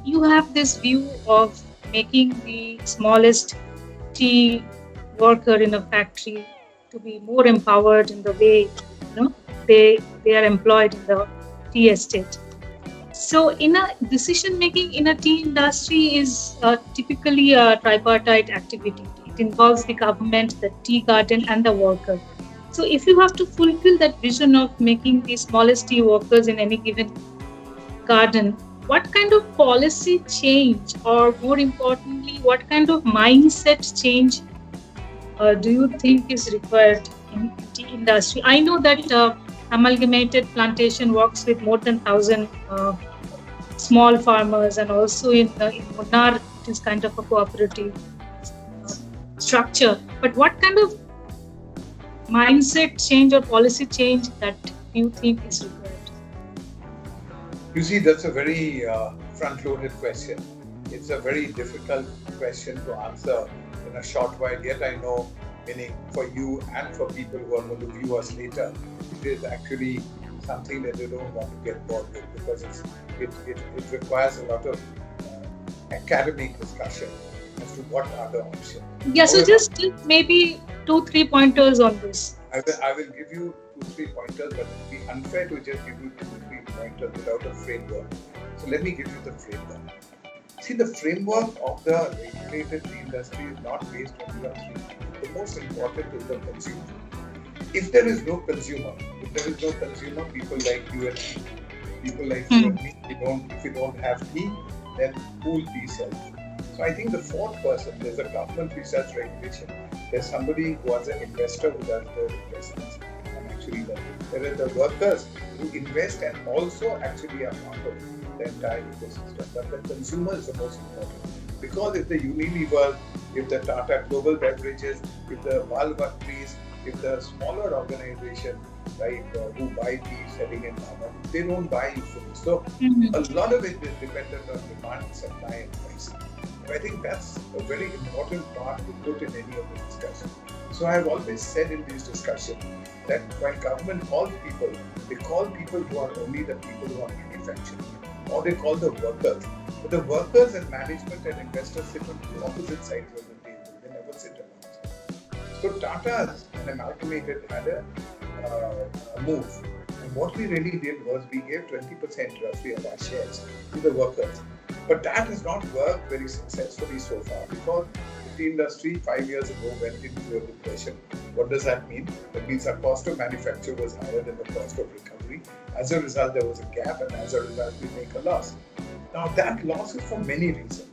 you have this view of making the smallest tea worker in a factory to be more empowered in the way they are employed in the tea estate. So, in a decision making in a tea industry is typically a tripartite activity. It involves the government, the tea garden, and the worker. So, if you have to fulfill that vision of making the smallest tea workers in any given garden, what kind of policy change, or more importantly, what kind of mindset change do you think is required in tea industry? I know that Amalgamated Plantation works with more than 1,000 small farmers, and also in Munnar, it is kind of a cooperative uh, structure. But what kind of mindset change or policy change that you think is required? You see, that's a very front-loaded question. It's a very difficult question to answer in a short while. Yet I know, meaning for you and for people who are going to view us later, it is actually something that they don't want to get bored with, because it requires a lot of academic discussion as to what are the options. Yeah, so However, just maybe 2-3 pointers on this. I will give you 2-3 pointers, but it would be unfair to just give you 2-3 pointers without a framework. So let me give you the framework. See, the framework of the regulated tea industry is not based only on three things. The most important is the consumer. If there is no consumer, people like you and me, people like you Hmm. and me, if we don't have tea, then who will tea sell? So I think the fourth person, there's a government research regulation. There's somebody who is an investor who does the investments, and actually there are the workers who invest and also actually are part of the entire ecosystem. But the consumer is the most important, because if the Unilever, if the Tata Global Beverages, if the Balbutris, if the smaller organization, right, who buy tea selling in Mama, they don't buy you fully. So Mhm. a lot of it is dependent on demand, supply, and price. So I think that's a very important part to put in any of the discussion. So I have always said in these discussions that when government calls people, they call people who are only the people who are manufacturing, or they call the workers. But the workers and management and investors sit on the opposite sides of the table. They never sit alongside. So Tata's and Amalgamated had a move. And what we really did was we gave 20% roughly of our shares to the workers. But that has not worked very successfully so far, because the tea industry 5 years ago went into a depression. What does that mean? That means our cost of manufacture was higher than the cost of recovery. As a result, there was a gap, and as a result, we make a loss. Now, that loss is for many reasons.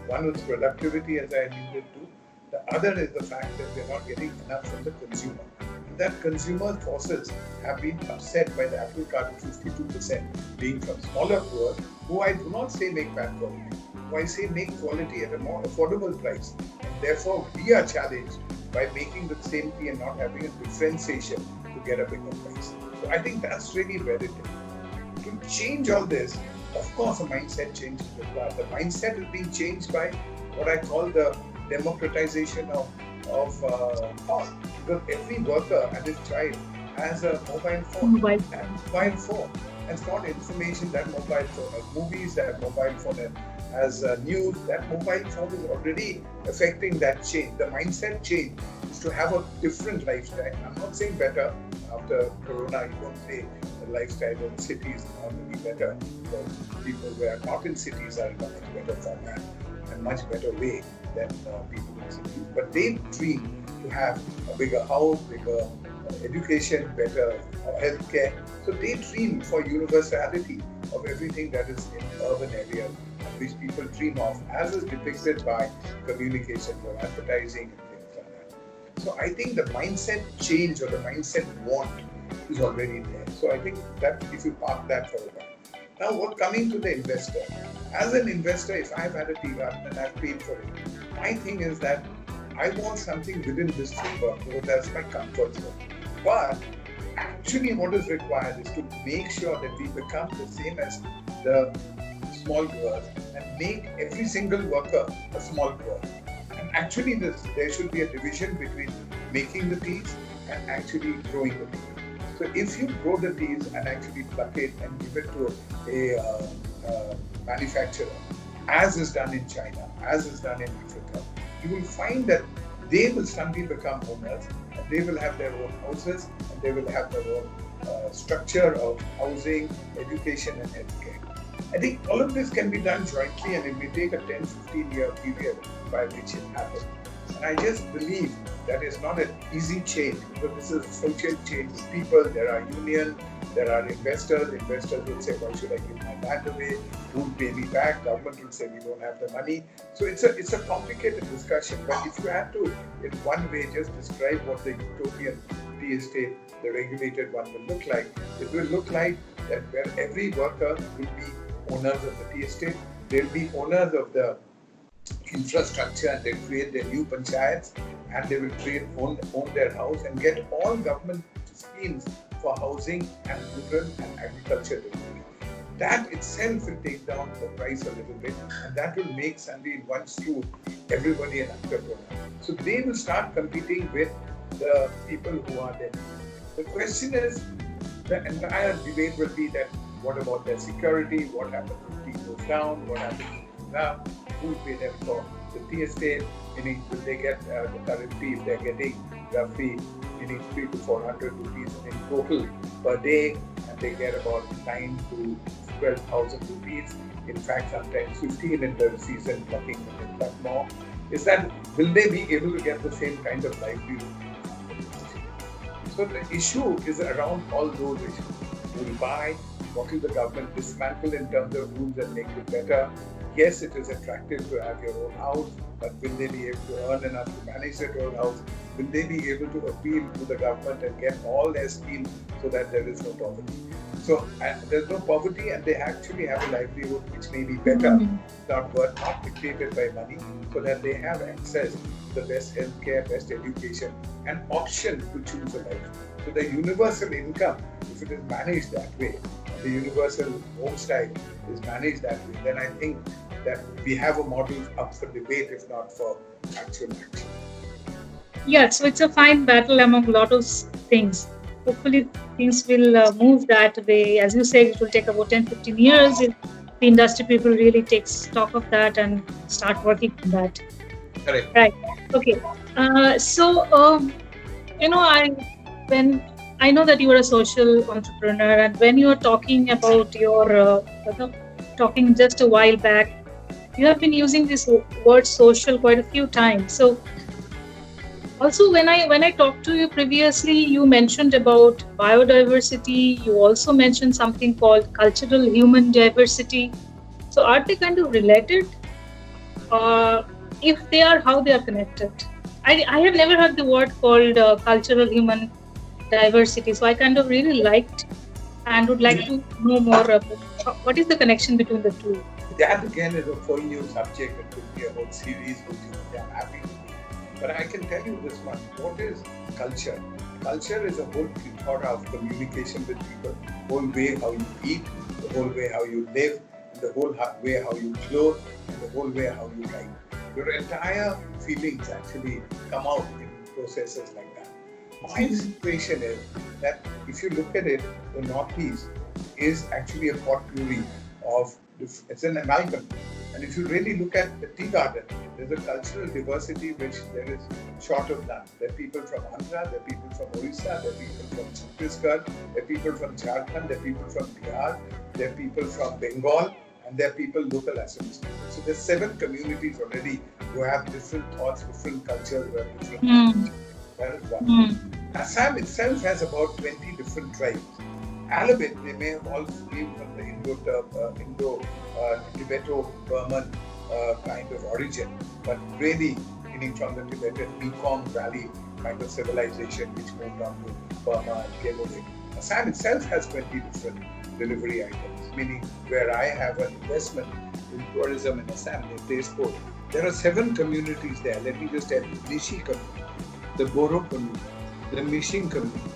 One is productivity, as I alluded to. The other is the fact that we're not getting enough from the consumer. And that consumer forces have been upset by the apple cart of 52% being from smaller growers, who I do not say make bad quality, who I say make quality at a more affordable price. And therefore, we are challenged by making the same tea and not having a differentiation to get a bigger price. So I think that's really where it is. To change all this, of course, a mindset change is required. The mindset is being changed by what I call the democratization of thought. Because every worker and his child has a mobile phone. Mobile That phone. mobile phone has got information. That mobile phone has movies. That mobile phone has news. That mobile phone is already affecting that change. The mindset change is to have a different lifestyle. I'm not saying better. After Corona, you don't say the lifestyle in cities is not really better, because people who are not in cities are in a much better format and much better way than people in cities. But they dream to have a bigger house, bigger education, better healthcare. So they dream for universality of everything that is in urban areas, which people dream of, as is depicted by communication or advertising and things like that. So I think the mindset change or the mindset want is already there. So I think that if you park that for a while. Now, what coming to the investor? As an investor, if I've had a tea garden and I've paid for it, my thing is that I want something within this framework, because that's my comfort zone. But actually, what is required is to make sure that we become the same as the small growers and make every single worker a small grower. And actually, there should be a division between making the teas and actually growing the teas. So if you grow the teas and actually pluck it and give it to a manufacturer, as is done in China, as is done in Africa, you will find that they will suddenly become owners and they will have their own houses and they will have their own structure of housing, education, and healthcare. I think all of this can be done jointly and it may take a 10-15 year period by which it happens. And I just believe that is not an easy change because this is a social change with people. There are unions, there are investors. Investors will say, why should I give my land away? Who will pay me back? Government will say, we don't have the money. So it's a complicated discussion. But if you had to, in one way, just describe what the utopian tea estate, the regulated one, will look like, it will look like that where every worker will be owners of the tea estate, they'll be owners of the infrastructure and they create their new panchayats and they will own their house and get all government schemes for housing and rural and agriculture delivery. That itself will take down the price a little bit and that will make suddenly in one swoop everybody an entrepreneur. So they will start competing with the people who are there. The question is, the entire debate will be that what about their security? What happens if tea goes down? What happens if now? Who will pay them for the tea estate? Meaning, will they get the current fee if they're getting roughly 300 to 400 rupees in total per day, and they get about 9 to 12,000 rupees. In fact, sometimes 15 in the season, plucking a lot more. Is that will they be able to get the same kind of livelihood? So the issue is around all those issues. Who will buy? What will the government dismantle in terms of rules and make it better? Yes, it is attractive to have your own house, but will they be able to earn enough to manage their own house? Will they be able to appeal to the government and get all their schemes so that there is no poverty? So there's no poverty and they actually have a livelihood which may be better, not dictated by money, so that they have access to the best healthcare, best education, and option to choose a life. So the universal income, if it is managed that way, the universal home style is managed that way, then I think that we have a model up for debate, if not for actual action. Yeah, so it's a fine battle among a lot of things. Hopefully, things will move that way. As you said, it will take about 10-15 years if the industry people really take stock of that and start working on that. Correct. Right. Okay. I know that you are a social entrepreneur, and when you are talking about your talking just a while back, you have been using this word social quite a few times. So also when I talked to you previously, you mentioned about biodiversity. You also mentioned something called cultural human diversity. So are they kind of related? If they are, how they are connected? I have never heard the word called cultural human diversity. So I kind of really liked and would like to know more about what is the connection between the two. That again is a full new subject. It could be a whole series which I'm happy to do. But I can tell you this much. What is culture? Culture is a whole plethora of communication with people. The whole way how you eat, the whole way how you live, the whole way how you clothe, and the whole way how you write. Your entire feelings actually come out in processes like that. My situation is that if you look at it, the Northeast is actually a potpourri of, it's an amalgam. And if you really look at the tea garden, there's a cultural diversity which there is short of none. There are people from Andhra, there are people from Orissa, there are people from Chhattisgarh, there are people from Jharkhand, there are people from Bihar, there are people from Bengal, and there are people local Assamese. So there's 7 communities already who have different thoughts, different cultures, who have different languages. That is one. Assam itself has about 20 different tribes. A little bit, they may have all been from the Tibeto-Burman kind of origin, but really meaning from the Tibetan Mekong Valley kind of civilization which moved on to Burma and came away. Assam itself has 20 different delivery items, meaning where I have an investment in tourism in Assam, in Tezpur. There are 7 communities there. Let me just tell you: Nishi community, the Boro community, the Mishing community,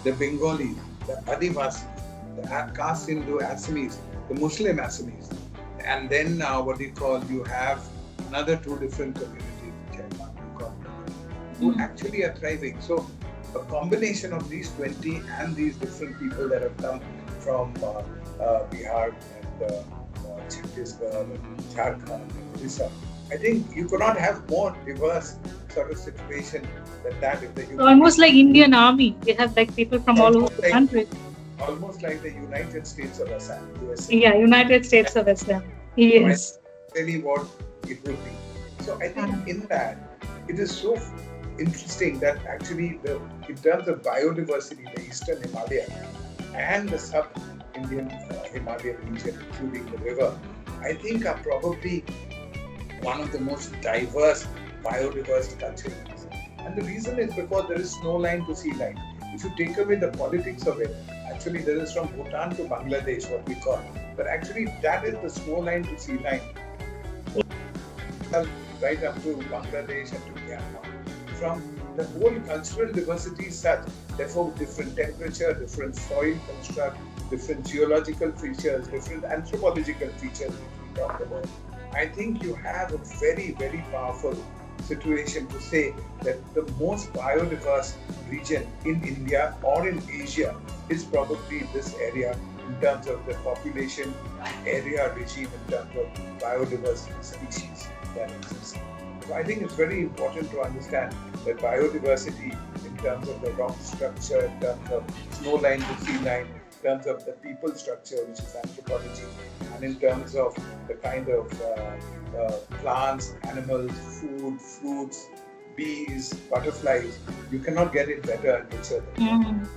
the Bengalis, the Adivasis, the Caste Hindu Assamese, the Muslim Assamese, and then you have another 2 different communities which I can't recall, who actually are thriving. So a combination of these 20 and these different people that have come from Bihar and Chhattisgarh, Jharkhand, Odisha. I think you could not have more diverse sort of situation than that in the human. Almost like Indian Army. They have like people from all over Almost the like- country. Almost like the United States of Assam, USA. Yeah, United States of Islam. Yes. Really what it would be. So I think in that, it is so interesting that actually in terms of biodiversity, the Eastern Himalaya and the sub-Indian Himalayan region, including the river, I think are probably one of the most diverse, biodiverse cultures. And the reason is because there is snow line to sea line. If you take away the politics of it, actually there is from Bhutan to Bangladesh, what we call. But actually that is the snow line to sea line. Right up to Bangladesh and to Myanmar. From the whole cultural diversity is such, therefore different temperature, different soil construct, different geological features, different anthropological features which we talked about. I think you have a very, very powerful situation to say that the most biodiverse region in India or in Asia is probably this area in terms of the population area regime, in terms of biodiversity species that exist. So I think it's very important to understand that biodiversity in terms of the rock structure, in terms of snow line to sea line, in terms of the people structure, which is anthropology, and in terms of the kind of plants, animals, food, fruits, bees, butterflies, you cannot get it better in nature than that.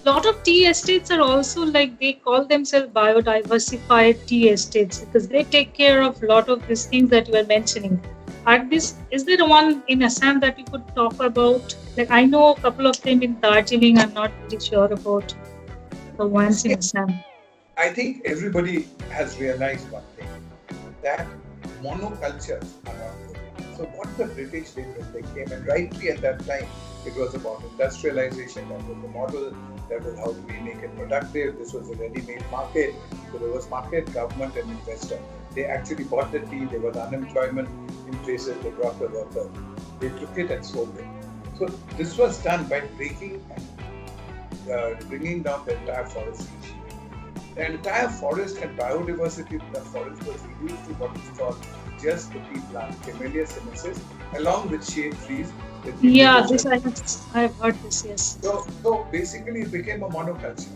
Lot of tea estates are also like, they call themselves biodiversified tea estates because they take care of a lot of these things that you are mentioning. Is there one in Assam that you could talk about? Like, I know a couple of them in Darjeeling. I'm not very sure about the ones in Assam. I think everybody has realized one thing, that monocultures are not good. So what the British did when they came, and rightly at that time, it was about industrialization, that was the model, that was how do we make it productive, this was a ready-made market, so there was market, government and investor. They actually bought the tea, there was unemployment in places, they brought the workers. They took it and sold it. So this was done by breaking and bringing down the entire forest. The entire forest and biodiversity of the forest was reduced to what is called just the tea plant, Camellia sinensis, along with shade trees. Yeah, this I have heard this, yes. So basically it became a monoculture.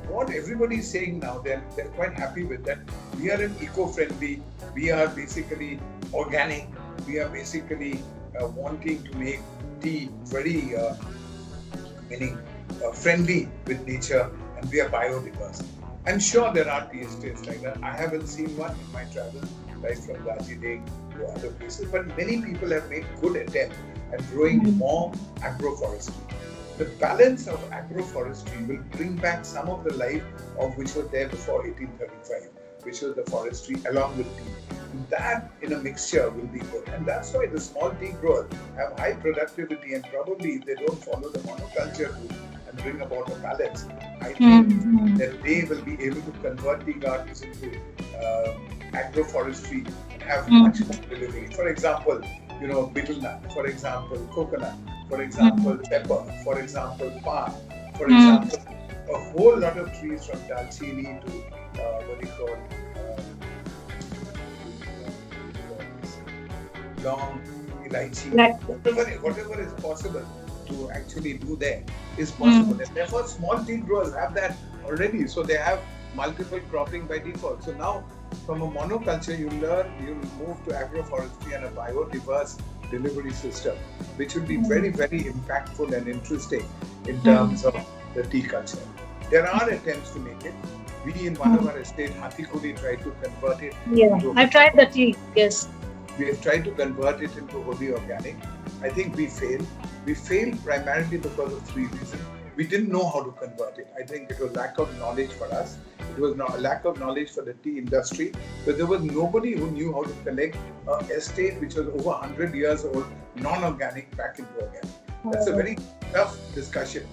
What everybody is saying now, they're quite happy with that. We are eco-friendly, we are basically organic, we are basically wanting to make tea very friendly with nature, and we are biodiverse. I'm sure there are tea estates like that. I haven't seen one in my travels, like from Darjeeling to other places, but many people have made good attempts at growing more agroforestry. The balance of agroforestry will bring back some of the life of which was there before 1835, which was the forestry along with tea. And that in a mixture will be good. And that's why the small tea growers have high productivity, and probably if they don't follow the monoculture route and bring about a balance, I think that they will be able to convert tea gardens into agroforestry and have much more delivery. For example, betel nut, for example, coconut, for example, pepper, for example, palm, for example, a whole lot of trees from Dalchini to long elaichi, whatever is possible to actually do there is possible. And therefore, small tea growers have that already. So they have multiple cropping by default. So now, from a monoculture, you move to agroforestry and a biodiverse delivery system, which will be very, very impactful and interesting in terms of the tea culture. There are attempts to make it. We in one of our estates, Hatikudi, tried to convert it. Yeah, I tried the tea, yes. We have tried to convert it into wholly organic. I think we failed. We failed primarily because of three reasons. We didn't know how to convert it. I think it was lack of knowledge for us. It was not a lack of knowledge for the tea industry, but there was nobody who knew how to collect an estate which was over 100 years old, non-organic, back into organic. That's a very tough discussion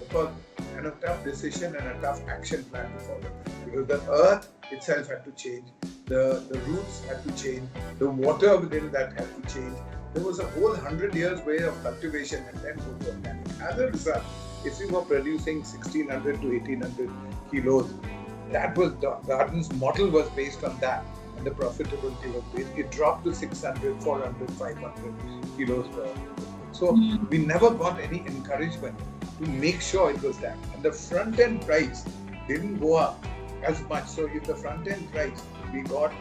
and a tough decision and a tough action plan to follow. Because the earth itself had to change, the roots had to change, the water within that had to change. There was a whole 100 years way of cultivation and then go to organic. As a result, if we were producing 1600 to 1800 kilos, that was the garden's model was based on that. and the profitability was great. It dropped to 600, 400, 500 kilos per acre. So we never got any encouragement to make sure it was that. And the front end price didn't go up as much. So if the front end price we got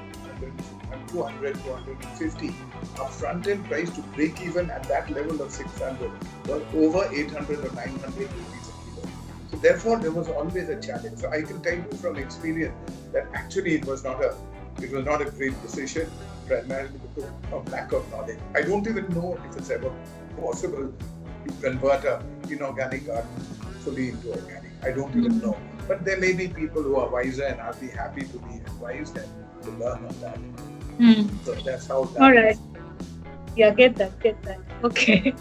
200, 250, our front end price to break even at that level of 600 was over 800 or 900 rupees a kilo. So therefore there was always a challenge. So I can tell you from experience that actually it was not a great decision, primarily because of lack of knowledge. I don't even know if it's ever possible to convert a inorganic garden fully into organic. I don't even know. But there may be people who are wiser, and I'll be happy to be advised and to learn on that. So that's how that All right. Yeah, get that. Okay.